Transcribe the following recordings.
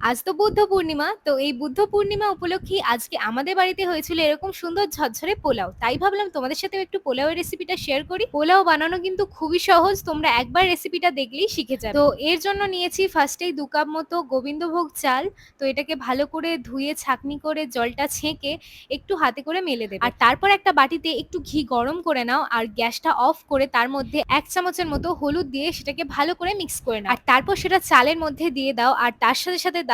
আজ তো বুদ্ধ পূর্ণিমা। তো এই বুদ্ধ পূর্ণিমা উপলক্ষেই আজকে আমাদের বাড়িতে হয়েছিল এরকম সুন্দর ঝরঝরে পোলাও। তাই ভাবলাম তোমাদের সাথেও একটু পোলাওয়ের রেসিপিটা শেয়ার করি। পোলাও বানানো কিন্তু খুবই সহজ। তোমরা একবার রেসিপিটা দেখলেই শিখে যাবে। তো এর জন্য নিয়েছি ফার্স্টেই ২ কাপ মতো গোবিন্দভোগ চাল। তো এটাকে ভালো করে ধুয়ে ছাঁকনি করে জলটা ছেঁকে একটু হাতে করে মেলে দেবে। আর তারপর একটা বাটিতে একটু ঘি গরম করে নাও আর গ্যাসটা অফ করে তার মধ্যে ১ চামচের মতো হলুদ দিয়ে সেটাকে ভালো করে মিক্স করে নাও। আর তারপর সেটা চালের মধ্যে দিয়ে দাও আর তার সাথে দাও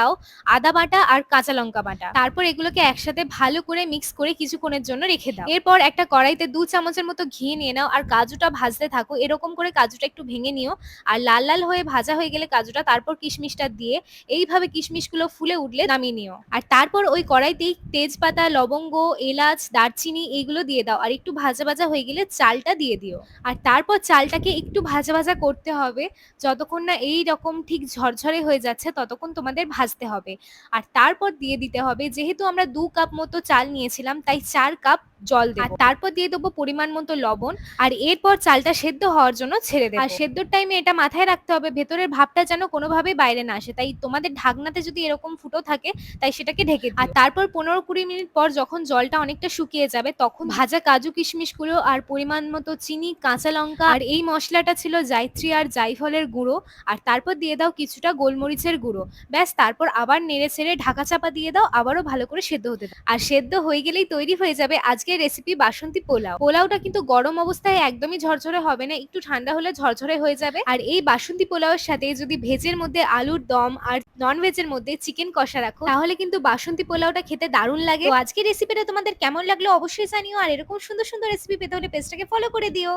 আদা বাটা আর কাঁচা লঙ্কা বাটা। তারপর এগুলোকে একসাথে ভালো করে মিক্স করে কিছুক্ষণের জন্য রেখে দাও। এরপর একটা কড়াইতে ২ চামচের মতো ঘি নিয়ে নাও আর কাজুটা ভাজতে থাকো। এরকম করে কাজুটা একটু ভেঙে নিও। আর লাল, লাল হয়ে ভাজা হয়ে গেলে কাজুটা তারপর কিশমিশটা দিয়ে এইভাবে কিশমিশগুলো ফুলে উঠলে নামিয়ে নিও। আর তারপর ওই কড়াইতেই তেজপাতা, লবঙ্গ, এলাচ, দারচিনি এইগুলো দিয়ে দাও। আর একটু ভাজা, ভাজা হয়ে গেলে চালটা দিয়ে দিও। আর তারপর চালটাকে একটু ভাজা, ভাজা করতে হবে। যতক্ষণ না এইরকম ঠিক ঝরঝরে হয়ে যাচ্ছে ততক্ষণ তোমাদের ভাজতে হবে। আর তারপর দিয়ে দিতে হবে, যেহেতু আমরা ২ কাপ মতো চাল নিয়েছিলাম তাই ৪ কাপ জল দেব। আর তারপর দিয়ে দেবো পরিমাণ মতো লবণ। আর এরপর চালটা সেদ্ধ হওয়ার জন্য ছেড়ে দেব। আর সেদ্ধর টাইমে এটা মাথায় রাখতে হবে ভেতরের ভাপটা যেন কোনোভাবেই বাইরে না আসে। তাই তোমাদের ঢাকনাতে যদি এরকম ফুটো থাকে তাই সেটাকে ঢেকে দিও। আর তারপর ১৫-২০ মিনিট পর যখন জলটা অনেকটা শুকিয়ে যাবে তখন ভাজা কাজু কিশমিশগুলো আর পরিমাণ মতো চিনি, কাঁচা লঙ্কা আর এই মসলাটা ছিল জায়ত্রী আর জায়ফলের গুঁড়ো। আর তারপর দিয়ে দাও কিছুটা গোলমরিচের গুঁড়ো। ব্যাস তারপর আবার নেড়ে ছেড়ে ঢাকা চাপা দিয়ে দাও, আবারও ভালো করে সেদ্ধ হতে দাও। আর সেদ্ধ হয়ে গেলেই তৈরি হয়ে যাবে আজকের রেসিপি বাসন্তী পোলাও। পোলাওটা কিন্তু গরম অবস্থায় একদমই ঝরঝরে হবে না, একটু ঠান্ডা হলে ঝরঝরে হয়ে যাবে। আর এই বাসন্তী পোলাওয়ের সাথে যদি ভেজের মধ্যে আলুর দম আর নন ভেজের মধ্যে চিকেন কষা রাখো তাহলে কিন্তু বাসন্তী পোলাওটা খেতে দারুণ লাগে। তো আজকের রেসিপিটা তোমাদের কেমন লাগলো অবশ্যই জানিও। আর এরকম সুন্দর সুন্দর রেসিপি পেতে হলে পেজটাকে ফলো করে দিও।